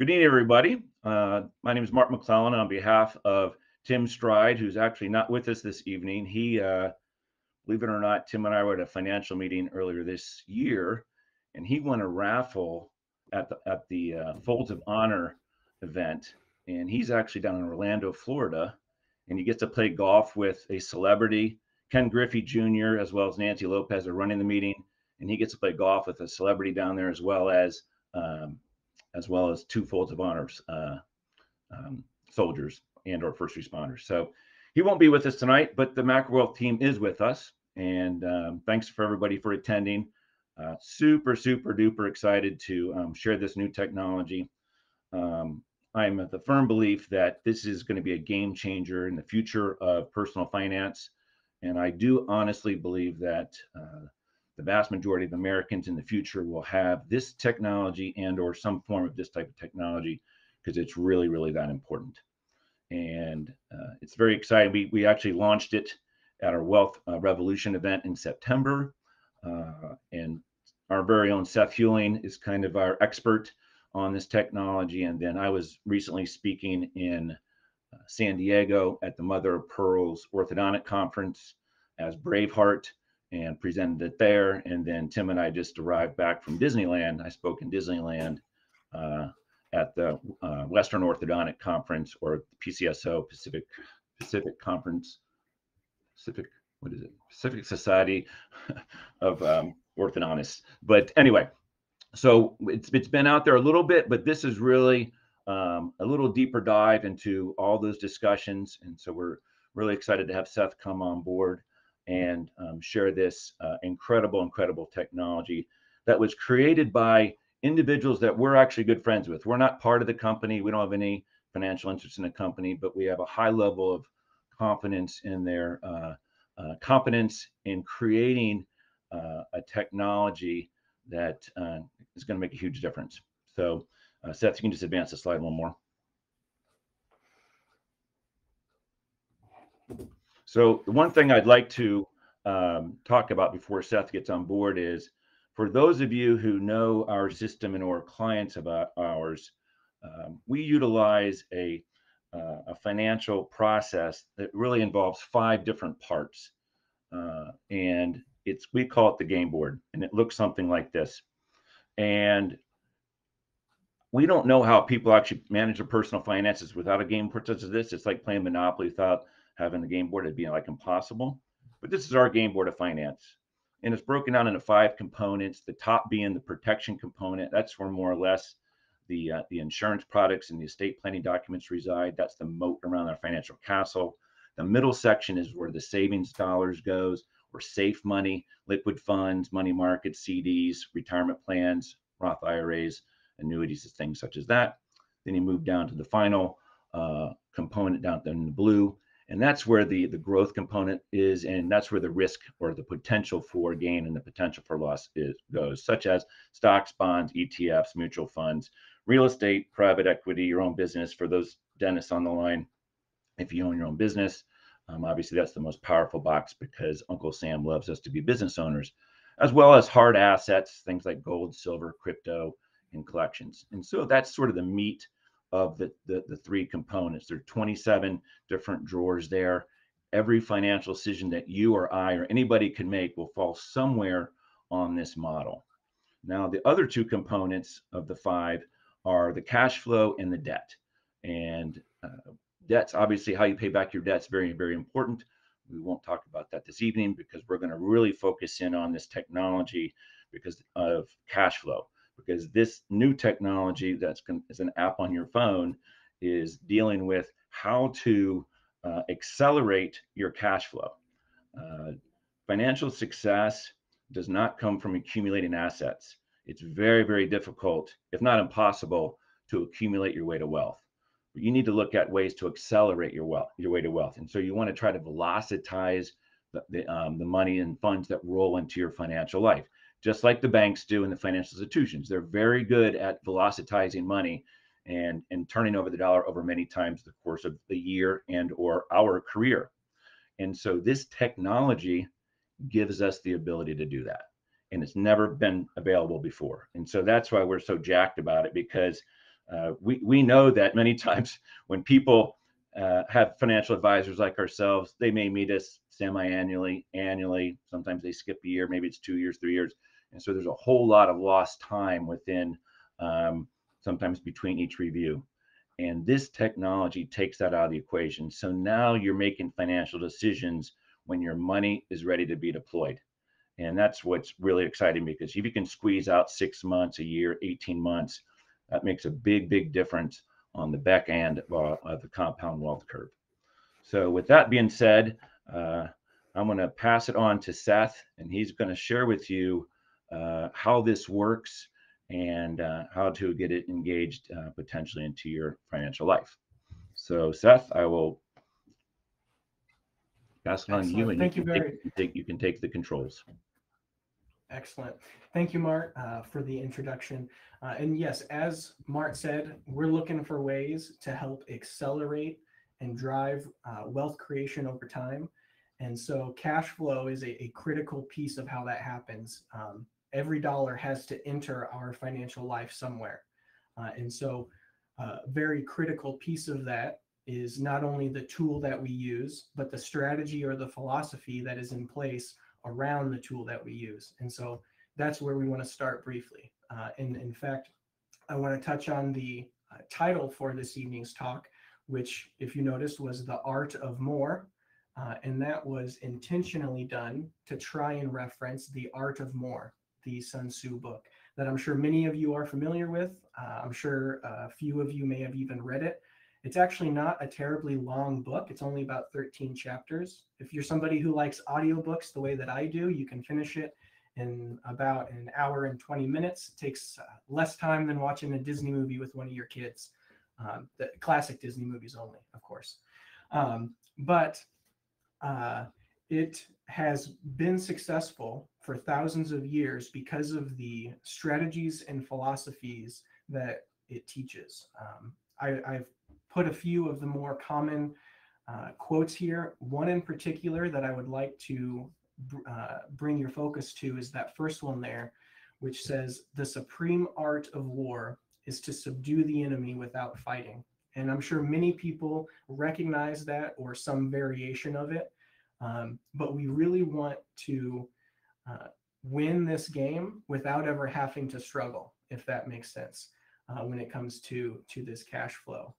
Good evening, everybody. My name is Mart McClellan on behalf of Tim Stride, who's actually not with us this evening. Believe it or not, Tim and I were at a financial meeting earlier this year, and he won a raffle at the Folds of Honor event. And he's actually down in Orlando, Florida, and he gets to play golf with a celebrity. Ken Griffey Jr. as well as Nancy Lopez are running the meeting, and he gets to play golf with a celebrity down there as well as two Folds of Honors soldiers and or first responders. So he won't be with us tonight, but the Macro team is with us. And thanks for everybody for attending. Super duper excited to share this new technology. I'm of the firm belief that this is going to be a game changer in the future of personal finance. And I do honestly believe that the vast majority of Americans in the future will have this technology and or some form of this type of technology because it's really that important. And it's very exciting. We actually launched it at our Wealth Revolution event in September. And our very own Seth Huling is kind of our expert on this technology. And then I was recently speaking in San Diego at the Mother of Pearl's Orthodontic Conference as Braveheart and presented it there. And then Tim and I just arrived back from Disneyland. I spoke in Disneyland at the Western Orthodontic Conference, or PCSO, Pacific Conference, Pacific Society of Orthodontists. But anyway, so it's been out there a little bit, but this is really a little deeper dive into all those discussions. And so we're really excited to have Seth come on board and share this incredible technology that was created by individuals that we're actually good friends with. We're not part of the company. We don't have any financial interest in the company, but we have a high level of confidence in their competence in creating a technology that is going to make a huge difference. So Seth, you can just advance the slide one more. So the one thing I'd like to talk about before Seth gets on board is, for those of you who know our system and or clients of ours, we utilize a financial process that really involves 5 different parts. And we call it the game board, and it looks something like this. And we don't know how people actually manage their personal finances without a game board such as this. It's like playing Monopoly without having the game board. It'd be like impossible. But this is our game board of finance. And it's broken down into 5 components, the top being the protection component. That's where more or less the insurance products and the estate planning documents reside. That's the moat around our financial castle. The middle section is where the savings dollars goes, or safe money, liquid funds, money markets, CDs, retirement plans, Roth IRAs, annuities, and things such as that. Then you move down to the final component down in the blue, and that's where the growth component is, and that's where the risk or the potential for gain and the potential for loss goes, such as stocks, bonds, ETFs, mutual funds, real estate, private equity, your own business. For those dentists on the line, if you own your own business, obviously that's the most powerful box because Uncle Sam loves us to be business owners, as well as hard assets, things like gold, silver, crypto, and collections. And so that's sort of the meat of the 3 components. There are 27 different drawers there. Every financial decision that you or I or anybody can make will fall somewhere on this model. Now, the other 2 components of the 5 are the cash flow and the debt. And debt's obviously how you pay back your debt's very important. We won't talk about that this evening because we're going to really focus in on this technology because of cash flow. Because this new technology is an app on your phone is dealing with how to accelerate your cash flow. Financial success does not come from accumulating assets. It's very difficult, if not impossible, to accumulate your way to wealth. But you need to look at ways to accelerate your way to wealth. And so you want to try to velocitize the money and funds that roll into your financial life, just like the banks do and the financial institutions. They're very good at velocitizing money and turning over the dollar over many times the course of the year and or our career. And so this technology gives us the ability to do that. And it's never been available before. And so that's why we're so jacked about it, because We know that many times when people have financial advisors like ourselves, they may meet us semi-annually, annually. Sometimes they skip a year, maybe it's 2 years, 3 years. And so there's a whole lot of lost time within, sometimes between each review. And this technology takes that out of the equation. So now you're making financial decisions when your money is ready to be deployed. And that's what's really exciting, because if you can squeeze out 6 months, a year, 18 months, that makes a big, big difference on the back end of the compound wealth curve. So with that being said, I'm going to pass it on to Seth, and he's going to share with you how this works and how to get it engaged potentially into your financial life. So Seth, I will pass it on to you, Excellent. and Thank you very you can take the controls. Excellent. Thank you, Mart, for the introduction. And yes, as Mart said, we're looking for ways to help accelerate and drive wealth creation over time. And so cash flow is a critical piece of how that happens. Every dollar has to enter our financial life somewhere. And so a very critical piece of that is not only the tool that we use, but the strategy or the philosophy that is in place around the tool that we use. And so that's where we want to start briefly. In fact, I want to touch on the title for this evening's talk, which, if you noticed, was The Art of More. And that was intentionally done to try and reference The Art of More, the Sun Tzu book that I'm sure many of you are familiar with. I'm sure a few of you may have even read it. It's actually not a terribly long book. It's only about 13 chapters. If you're somebody who likes audiobooks the way that I do, you can finish it in about an hour and 20 minutes. It takes less time than watching a Disney movie with one of your kids. The classic Disney movies only, of course. But it has been successful for thousands of years because of the strategies and philosophies that it teaches. I've put a few of the more common quotes here. One in particular that I would like to bring your focus to is that first one there, which says, "The supreme art of war is to subdue the enemy without fighting." And I'm sure many people recognize that or some variation of it. But we really want to win this game without ever having to struggle, if that makes sense, when it comes to this cash flow.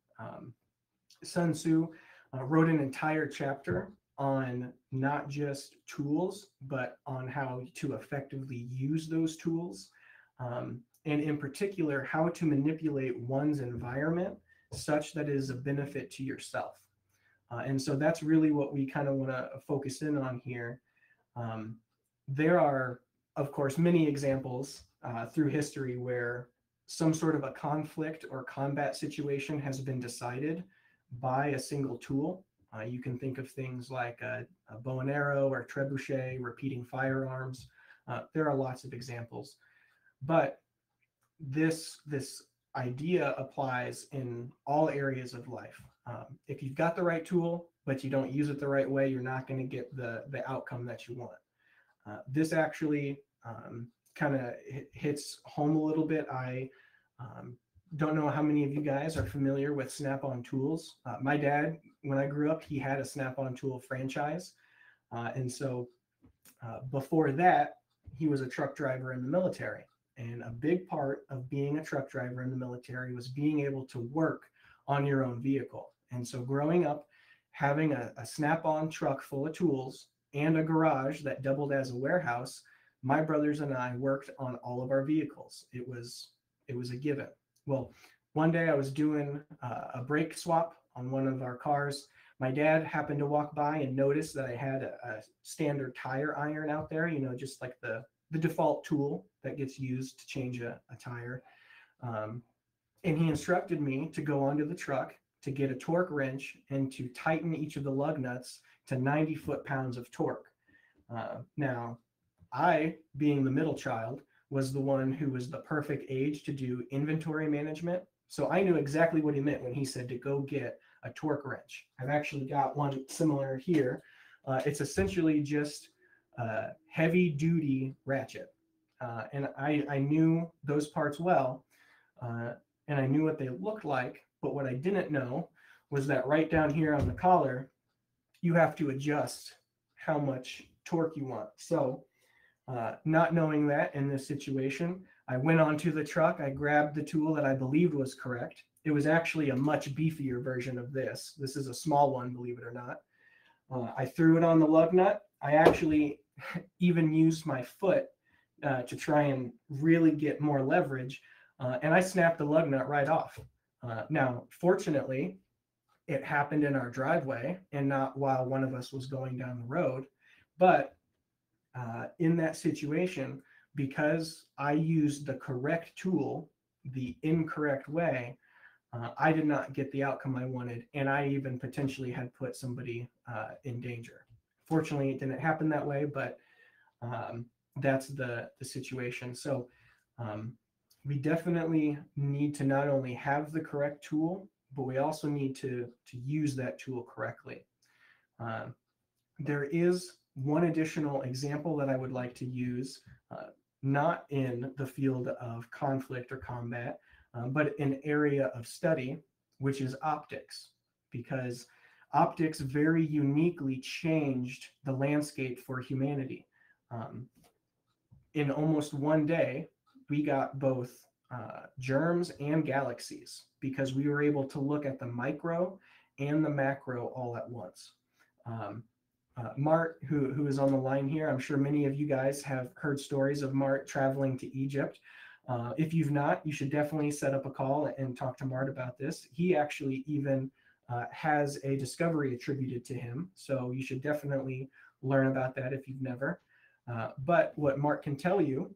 Sun Tzu wrote an entire chapter on not just tools, but on how to effectively use those tools. And in particular, how to manipulate one's environment such that it is a benefit to yourself. And so that's really what we kind of want to focus in on here. There are, of course, many examples through history where some sort of a conflict or combat situation has been decided by a single tool. You can think of things like a bow and arrow or trebuchet, repeating firearms. There are lots of examples. But this idea applies in all areas of life. If you've got the right tool, but you don't use it the right way, you're not going to get the outcome that you want. This actually kind of hits home a little bit. I don't know how many of you guys are familiar with Snap-on tools. My dad, when I grew up, he had a Snap-on tool franchise. And so before that, he was a truck driver in the military. And a big part of being a truck driver in the military was being able to work on your own vehicle. And so growing up, having a Snap-on truck full of tools and a garage that doubled as a warehouse, my brothers and I worked on all of our vehicles. It was a given. Well, one day I was doing a brake swap on one of our cars. My dad happened to walk by and notice that I had a standard tire iron out there, just like the default tool that gets used to change a tire. And he instructed me to go onto the truck to get a torque wrench and to tighten each of the lug nuts to 90 foot-pounds of torque. Now, I, being the middle child, was the one who was the perfect age to do inventory management. So I knew exactly what he meant when he said to go get a torque wrench. I've actually got one similar here. It's essentially just a heavy-duty ratchet. And I knew those parts well. and I knew what they looked like, but what I didn't know was that right down here on the collar, you have to adjust how much torque you want. So, not knowing that in this situation, I went onto the truck, I grabbed the tool that I believed was correct. It was actually a much beefier version of this. This is a small one, believe it or not. I threw it on the lug nut. I actually even used my foot to try and really get more leverage, and I snapped the lug nut right off. Now, fortunately, it happened in our driveway and not while one of us was going down the road. But in that situation, because I used the correct tool the incorrect way, I did not get the outcome I wanted, and I even potentially had put somebody in danger. Fortunately, it didn't happen that way, but that's the situation. So we definitely need to not only have the correct tool, but we also need to use that tool correctly. There is one additional example that I would like to use, not in the field of conflict or combat, but an area of study, which is optics, because optics very uniquely changed the landscape for humanity. In almost one day, we got both germs and galaxies because we were able to look at the micro and the macro all at once. Mart, who is on the line here, I'm sure many of you guys have heard stories of Mart traveling to Egypt. If you've not, you should definitely set up a call and talk to Mart about this. He actually even has a discovery attributed to him, so you should definitely learn about that if you've never. But what Mart can tell you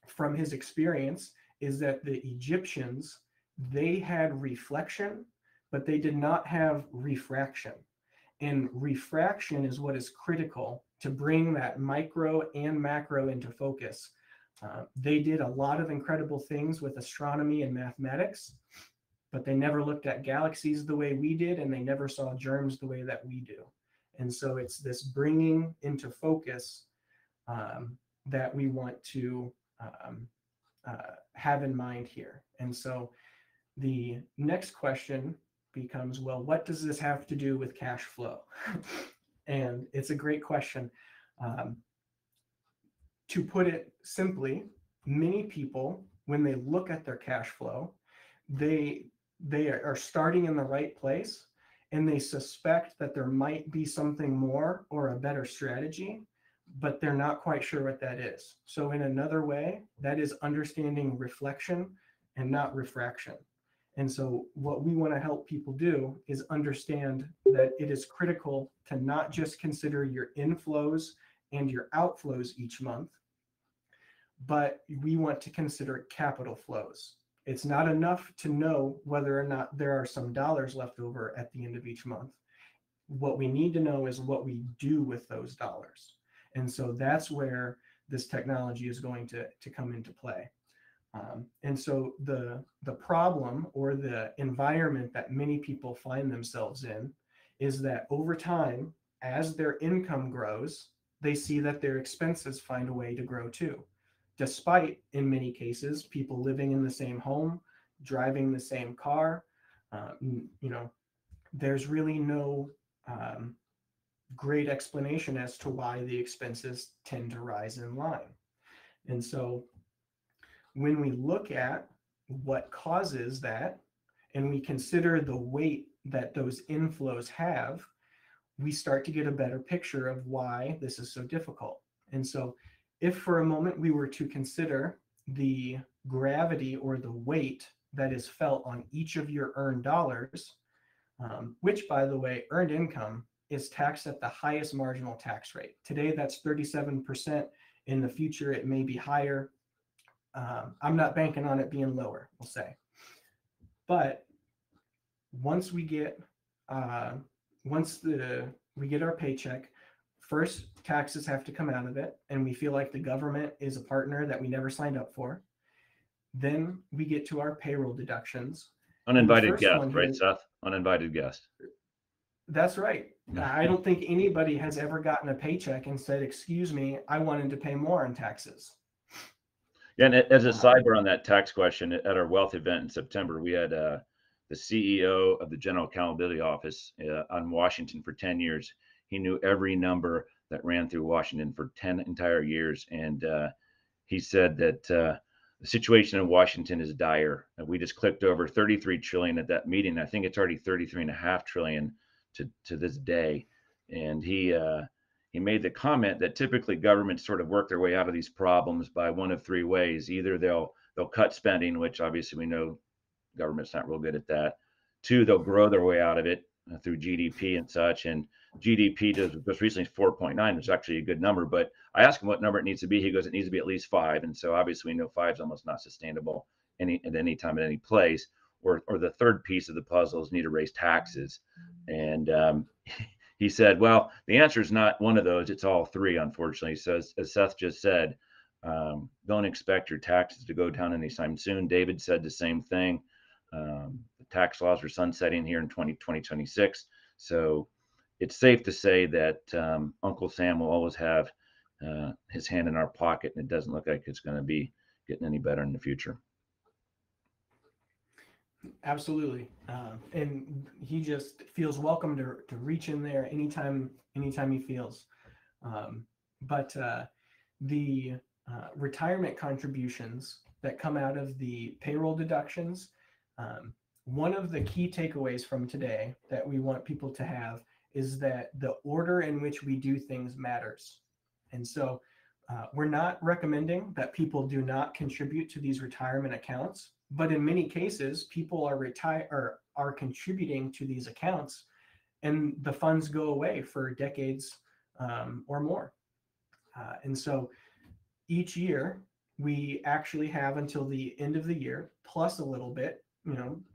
from his experience is that the Egyptians, they had reflection, but they did not have refraction. And refraction is what is critical to bring that micro and macro into focus. They did a lot of incredible things with astronomy and mathematics, but they never looked at galaxies the way we did, and they never saw germs the way that we do. And so it's this bringing into focus that we want to have in mind here. And so the next question becomes, well, what does this have to do with cash flow? And it's a great question. To put it simply, many people, when they look at their cash flow, they are starting in the right place, and they suspect that there might be something more or a better strategy, but they're not quite sure what that is. So in another way, that is understanding reflection and not refraction. And so what we want to help people do is understand that it is critical to not just consider your inflows and your outflows each month, but we want to consider capital flows. It's not enough to know whether or not there are some dollars left over at the end of each month. What we need to know is what we do with those dollars. And so that's where this technology is going to come into play. And so the problem or the environment that many people find themselves in is that over time, as their income grows, they see that their expenses find a way to grow too. Despite, in many cases, people living in the same home, driving the same car, there's really no great explanation as to why the expenses tend to rise in line. And so when we look at what causes that, and we consider the weight that those inflows have, we start to get a better picture of why this is so difficult. And so if for a moment we were to consider the gravity or the weight that is felt on each of your earned dollars, which, by the way, earned income is taxed at the highest marginal tax rate. Today, that's 37%. In the future, it may be higher. I'm not banking on it being lower, we'll say. But once we get we get our paycheck, first taxes have to come out of it, and we feel like the government is a partner that we never signed up for. Then we get to our payroll deductions. Uninvited guest, right, Seth? Uninvited guest. That's right. I don't think anybody has ever gotten a paycheck and said, excuse me, I wanted to pay more on taxes. Yeah, and as a Um, sidebar on that tax question, at our wealth event in September, we had the CEO of the General Accountability Office on Washington for 10 years. He knew every number that ran through Washington for 10 entire years. And he said that the situation in Washington is dire. And we just clicked over 33 trillion at that meeting. I think it's already 33 and a half trillion to this day. And he made the comment that typically governments sort of work their way out of these problems by one of three ways. Either they'll cut spending, which obviously we know government's not real good at that. Two, they'll grow their way out of it through GDP and such. And GDP just recently 4.9, which is actually a good number. But I asked him what number it needs to be. He goes, it needs to be at least five. And so obviously we know five is almost not sustainable at any time at any place. Or the third piece of the puzzle is need to raise taxes. And he said, well, the answer is not one of those. It's all three, unfortunately. So as Seth just said, don't expect your taxes to go down anytime soon. David said the same thing. The tax laws are sunsetting here in 2026. So it's safe to say that Uncle Sam will always have his hand in our pocket, and it doesn't look like it's going to be getting any better in the future. Absolutely, and he just feels welcome to reach in there anytime he feels. But the retirement contributions that come out of the payroll deductions, um, one of the key takeaways from today that we want people to have is that the order in which we do things matters. And so we're not recommending that people do not contribute to these retirement accounts, but in many cases, people are contributing to these accounts, and the funds go away for decades or more. And so each year we actually have until the end of the year plus a little bit,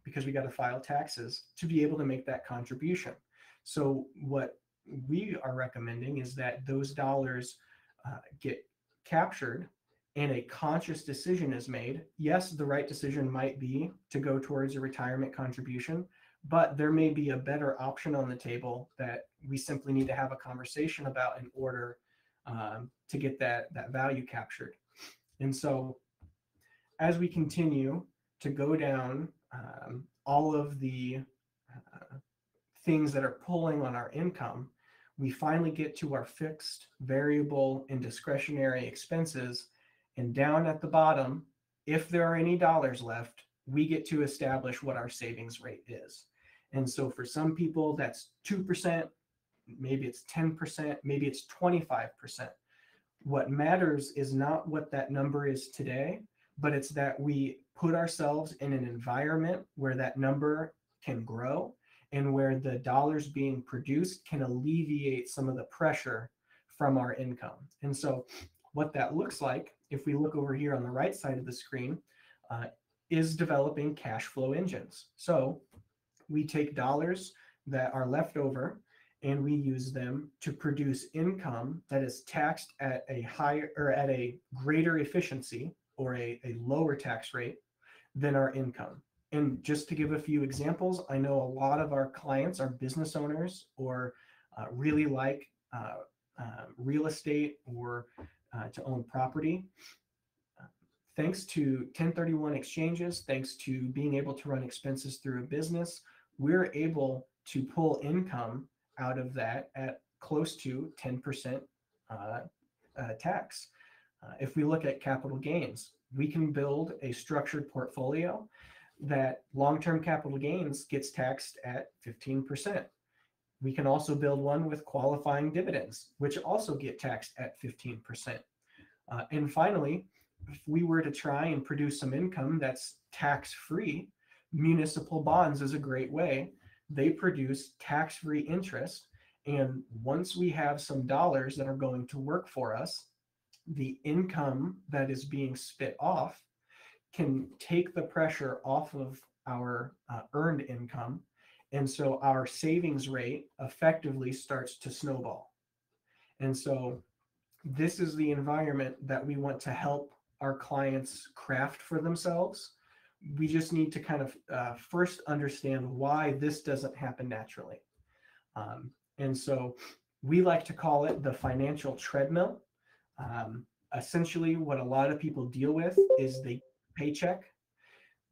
because we got to file taxes to be able to make that contribution. So what we are recommending is that those dollars get captured and a conscious decision is made. Yes, the right decision might be to go towards a retirement contribution, but there may be a better option on the table that we simply need to have a conversation about in order to get that value captured. And so as we continue to go down all of the things that are pulling on our income, we finally get to our fixed, variable, and discretionary expenses. And down at the bottom, if there are any dollars left, we get to establish what our savings rate is. And so for some people, that's 2%, maybe it's 10%, maybe it's 25%. What matters is not what that number is today, but it's that we put ourselves in an environment where that number can grow and where the dollars being produced can alleviate some of the pressure from our income. And so what that looks like, if we look over here on the right side of the screen, uh, is developing cash flow engines. So we take dollars that are left over and we use them to produce income that is taxed at a higher or at a greater efficiency or a lower tax rate than our income. And just to give a few examples, I know a lot of our clients are business owners or really like real estate or to own property. Thanks to 1031 exchanges, thanks to being able to run expenses through a business, we're able to pull income out of that at close to 10% tax. If we look at capital gains, we can build a structured portfolio that long-term capital gains gets taxed at 15%. We can also build one with qualifying dividends, which also get taxed at 15%. And finally, if we were to try and produce some income that's tax-free, municipal bonds is a great way. They produce tax-free interest. And once we have some dollars that are going to work for us, the income that is being spit off can take the pressure off of our earned income. And so our savings rate effectively starts to snowball. And so this is the environment that we want to help our clients craft for themselves. We just need to kind of first understand why this doesn't happen naturally. And so we like to call it the financial treadmill. essentially what a lot of people deal with is they paycheck,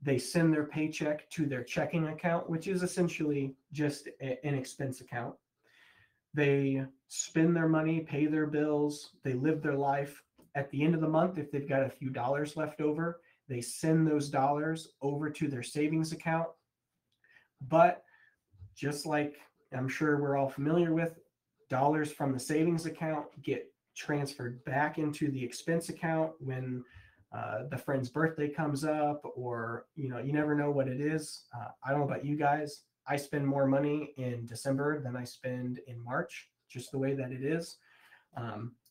they send their paycheck to their checking account, which is essentially just an expense account. They spend their money, pay their bills, they live their life. At the end of the month, if they've got a few dollars left over, they send those dollars over to their savings account. But just like I'm sure we're all familiar with, dollars from the savings account get transferred back into the expense account when the friend's birthday comes up, or you never know what it is. I don't know about you guys. I spend more money in December than I spend in March, just the way that it is.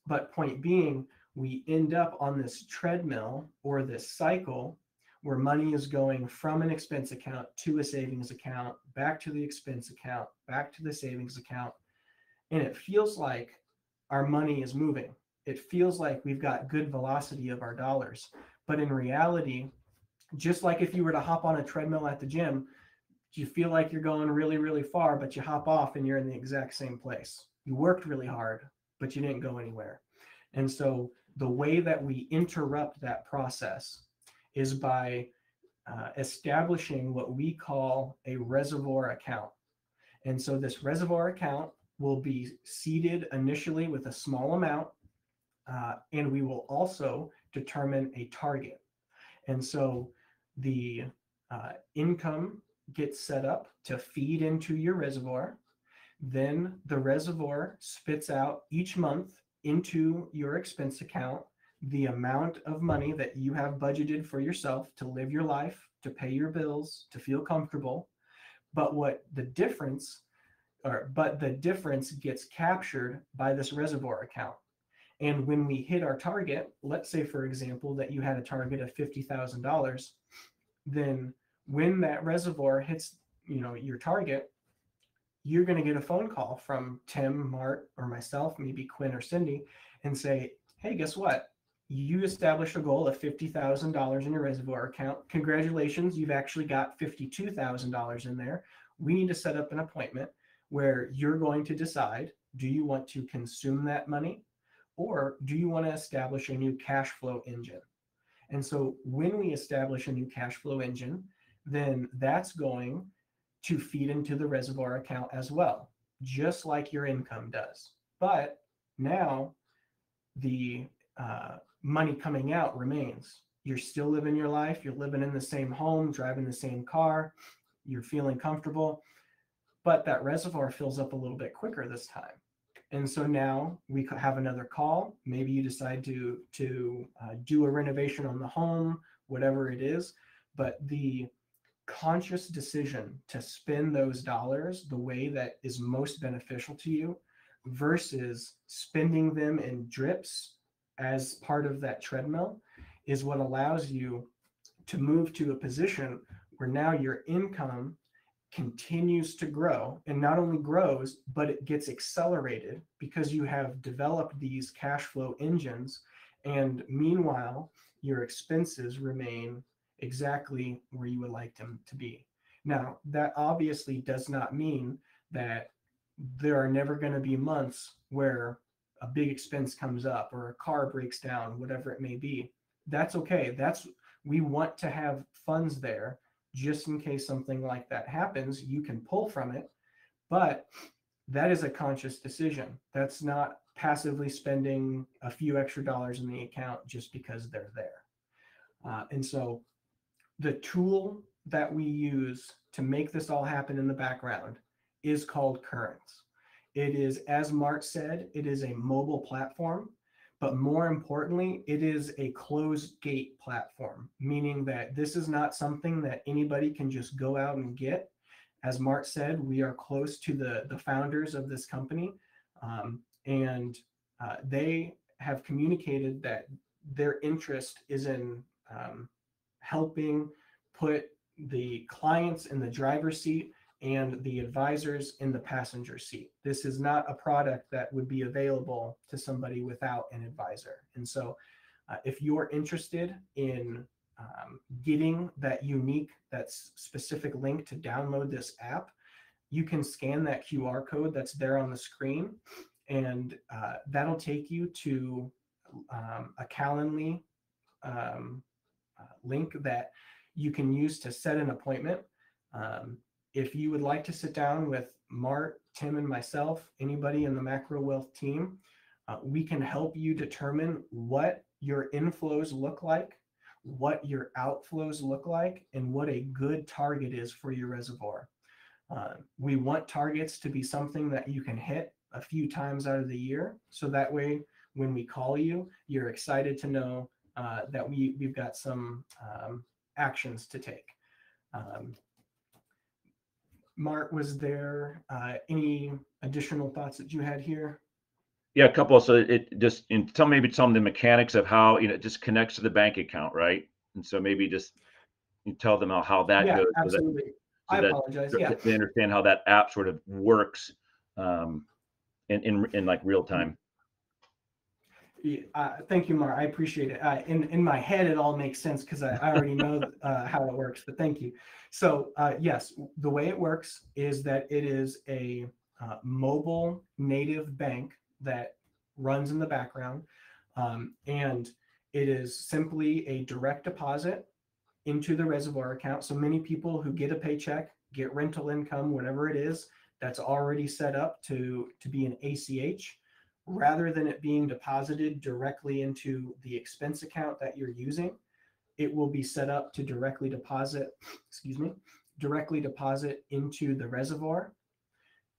But point being, we end up on this treadmill or this cycle where money is going from an expense account to a savings account, back to the expense account, back to the savings account. And it feels like our money is moving. It feels like we've got good velocity of our dollars. But in reality, just like if you were to hop on a treadmill at the gym, you feel like you're going really, really far, but you hop off and you're in the exact same place. You worked really hard, but you didn't go anywhere. And so the way that we interrupt that process is by establishing what we call a reservoir account. And so this reservoir account will be seeded initially with a small amount, and we will also determine a target. And so the income gets set up to feed into your reservoir. Then the reservoir spits out each month into your expense account the amount of money that you have budgeted for yourself to live your life, to pay your bills, to feel comfortable. But what the difference, but the difference gets captured by this reservoir account. And when we hit our target, let's say, for example, that you had a target of $50,000, then when that reservoir hits, your target, you're going to get a phone call from Tim, Mart, or myself, maybe Quinn or Cindy, and say, hey, guess what? You established a goal of $50,000 in your reservoir account. Congratulations, you've actually got $52,000 in there. We need to set up an appointment where you're going to decide, do you want to consume that money, or do you want to establish a new cash flow engine? And so when we establish a new cash flow engine, then that's going to feed into the reservoir account as well, just like your income does. But now the money coming out remains. You're still living your life. You're living in the same home, driving the same car. You're feeling comfortable, but that reservoir fills up a little bit quicker this time. And so now we could have another call. Maybe you decide to do a renovation on the home, whatever it is. But the conscious decision to spend those dollars the way that is most beneficial to you versus spending them in drips as part of that treadmill is what allows you to move to a position where now your income continues to grow, and not only grows, but it gets accelerated because you have developed these cash flow engines. And meanwhile, your expenses remain exactly where you would like them to be. Now, that obviously does not mean that there are never going to be months where a big expense comes up or a car breaks down, whatever it may be. That's okay. We want to have funds there just in case something like that happens. You can pull from it, but that is a conscious decision. That's not passively spending a few extra dollars in the account just because they're there. And so the tool that we use to make this all happen in the background is called Currents. It is, as Mart said, it is a mobile platform, but more importantly, it is a closed gate platform, meaning that this is not something that anybody can just go out and get. As Mart said, we are close to the founders of this company, and they have communicated that their interest is in helping put the clients in the driver's seat and the advisors in the passenger seat. This is not a product that would be available to somebody without an advisor. And so if you're interested in getting that specific link to download this app, you can scan that QR code that's there on the screen, and that'll take you to a Calendly link that you can use to set an appointment. Um, if you would like to sit down with Mart, Tim, and myself, anybody in the Macro Wealth team, we can help you determine what your inflows look like, what your outflows look like, and what a good target is for your reservoir. We want targets to be something that you can hit a few times out of the year. So that way, when we call you, you're excited to know that we've got some actions to take. Um, Mart, was there any additional thoughts that you had here? Yeah, a couple. So it just in some maybe some of the mechanics of how it just connects to the bank account, right? And so maybe just you tell them how that Yeah, goes, absolutely. so I that apologize. Yeah. they understand how that app sort of works um, in like real time. Thank you, Mar. I appreciate it. In my head, it all makes sense because I already know how it works. But thank you. So yes, the way it works is that it is a mobile native bank that runs in the background, and it is simply a direct deposit into the reservoir account. So many people who get a paycheck, get rental income, whatever it is, that's already set up to be an ACH, rather than it being deposited directly into the expense account that you're using. It will be set up to directly deposit, excuse me, directly deposit into the reservoir.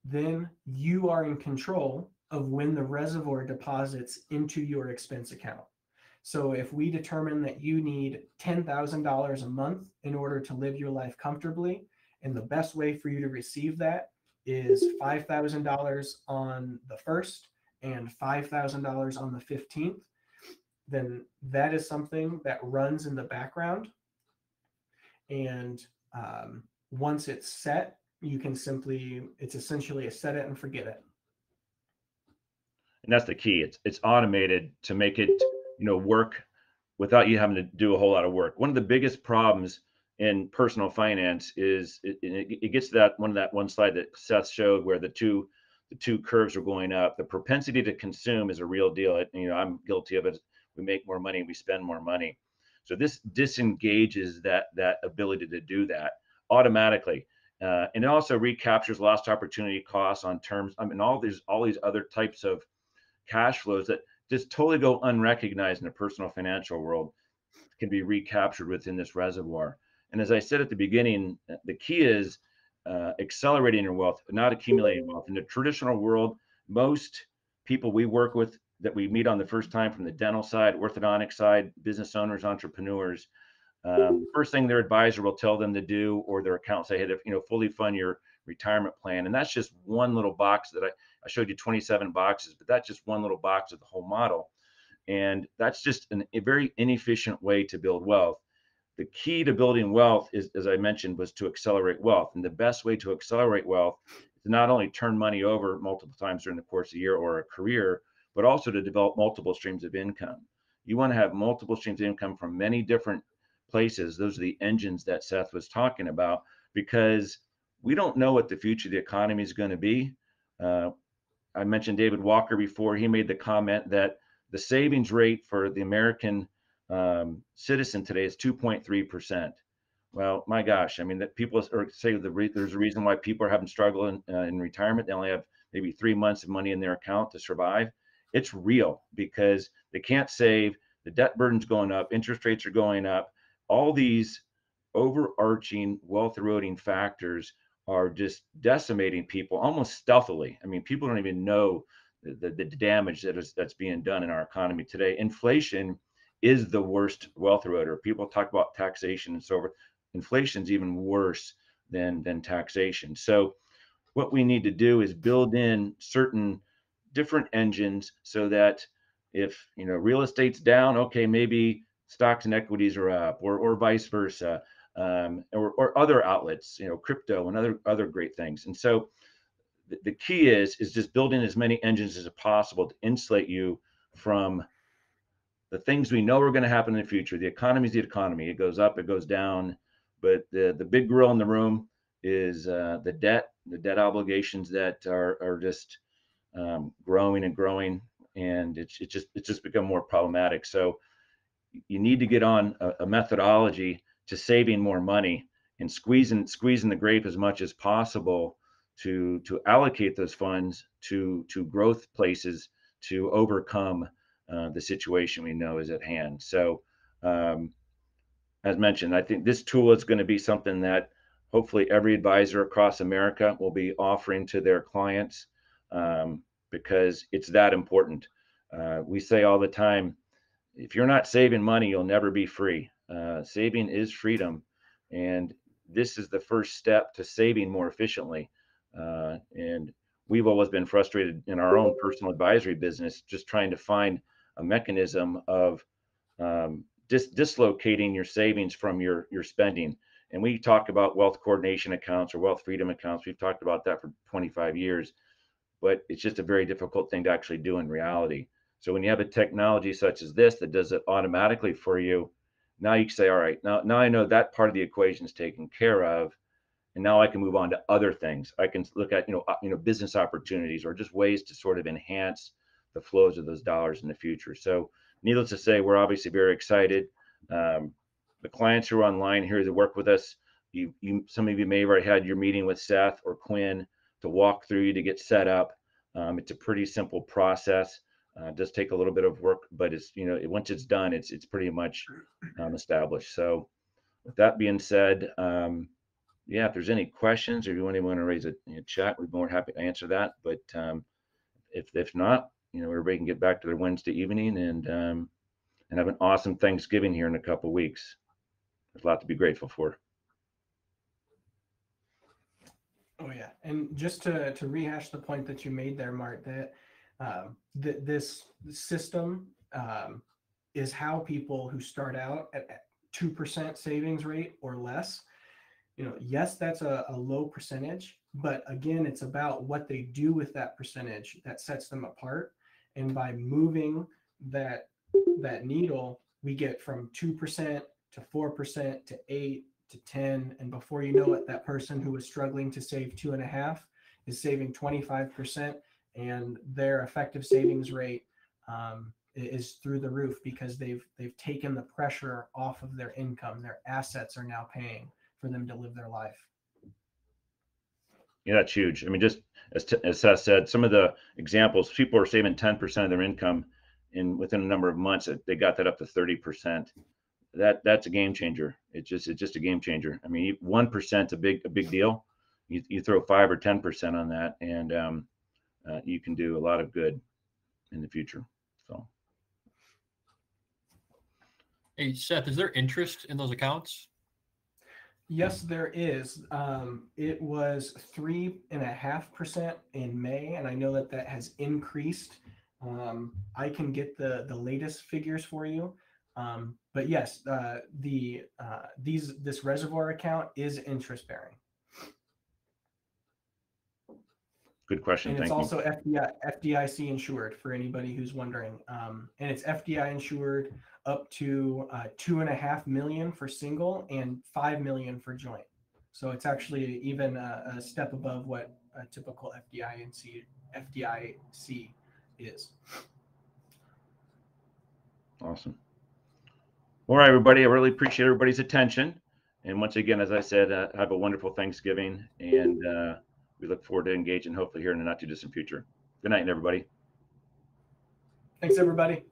Then you are in control of when the reservoir deposits into your expense account. So if we determine that you need $10,000 a month in order to live your life comfortably, and the best way for you to receive that is $5,000 on the 1st and $5,000 on the 15th, then that is something that runs in the background. And once it's set, you can simply, it's essentially a set it and forget it. And that's the key. It's automated to make it work without you having to do a whole lot of work. One of the biggest problems in personal finance is it gets to that one slide that Seth showed where the two curves are going up. The propensity to consume is a real deal. I'm guilty of it. We make more money, we spend more money. So this disengages that ability to do that automatically. And it also recaptures lost opportunity costs on terms. I mean, all these other types of cash flows that just totally go unrecognized in the personal financial world can be recaptured within this reservoir. And as I said at the beginning, the key is accelerating your wealth, not accumulating wealth. In the traditional world, most people we work with that we meet on the first time from the dental side, orthodontic side, business owners, entrepreneurs, first thing their advisor will tell them to do, or their accountant say, hey, fully fund your retirement plan. And that's just one little box that I showed you 27 boxes, but that's just one little box of the whole model. And that's just a very inefficient way to build wealth. The key to building wealth is, as I mentioned, was to accelerate wealth. And the best way to accelerate wealth is to not only turn money over multiple times during the course of a year or a career, but also to develop multiple streams of income. You want to have multiple streams of income from many different places. Those are the engines that Seth was talking about, because we don't know what the future of the economy is going to be. I mentioned David Walker before. He made the comment that the savings rate for the American citizen today is 2.3%. Well, my gosh, I mean, that people say there's a reason why people are having struggle in retirement. They only have maybe 3 months of money in their account to survive. It's real because they can't save. The debt burden's going up. Interest rates are going up. All these overarching wealth eroding factors are just decimating people almost stealthily. I mean, people don't even know the damage that's being done in our economy today. Inflation is the worst wealth eroder. People talk about taxation and so forth. Inflation's even worse than taxation. So what we need to do is build in certain different engines so that if real estate's down, okay, maybe stocks and equities are up, or vice versa, or other outlets, crypto and other great things. And so the key is just building as many engines as possible to insulate you from the things we know are going to happen in the future. The economy is the economy. It goes up, it goes down. But the big gorilla in the room is the debt obligations that are just growing and growing. and it's just become more problematic. So you need to get on a methodology to saving more money and squeezing the grape as much as possible to allocate those funds to growth places to overcome the situation we know is at hand. So, as mentioned, I think this tool is going to be something that hopefully every advisor across America will be offering to their clients, because it's that important. We say all the time, if you're not saving money, you'll never be free. Saving is freedom, and this is the first step to saving more efficiently. And we've always been frustrated in our own personal advisory business, just trying to find a mechanism of dislocating your savings from your spending. And we talk about wealth coordination accounts or wealth freedom accounts. We've talked about that for 25 years, but it's just a very difficult thing to actually do in reality. So when you have a technology such as this that does it automatically for you, now you can say, all right, now I know that part of the equation is taken care of, and now I can move on to other things. I can look at business opportunities or just ways to sort of enhance the flows of those dollars in the future. So needless to say, we're obviously very excited. The clients who are online here that work with us, some of you may have already had your meeting with Seth or Quinn to walk through you to get set up. It's a pretty simple process. It does take a little bit of work, but it's once it's done, it's pretty much established. So with that being said, yeah, if there's any questions or if you want to raise a chat, we'd be more happy to answer that. But if not, everybody can get back to their Wednesday evening and have an awesome Thanksgiving here in a couple of weeks. There's a lot to be grateful for. Oh yeah, and just to rehash the point that you made there, Mart, that this system is how people who start out at 2% savings rate or less, yes, that's a low percentage, but again, it's about what they do with that percentage that sets them apart. And by moving that needle, we get from 2% to 4% to 8 to 10, and before you know it, that person who was struggling to save 2.5 is saving 25%, and their effective savings rate is through the roof because they've taken the pressure off of their income. Their assets are now paying for them to live their life. Yeah, that's huge. I mean, just as Seth said, some of the examples, people are saving 10% of their income within a number of months. They got that up to 30%. That's a game changer. It's just a game changer. I mean, 1% a big deal. You throw 5 or 10% on that, and you can do a lot of good in the future. So, hey Seth, is there interest in those accounts? Yes, there is. It was 3.5% in May, and I know that has increased. I can get the latest figures for you. But yes, this reservoir account is interest bearing. good question. And it's Thank you. also FDIC insured for anybody who's wondering. And it's FDI insured up to 2.5 million for single and 5 million for joint. So it's actually even a step above what a typical FDIC is. Awesome. All right, everybody. I really appreciate everybody's attention. And once again, as I said, have a wonderful Thanksgiving, and we look forward to engaging hopefully here in the not too distant future. Good night, everybody. Thanks, everybody.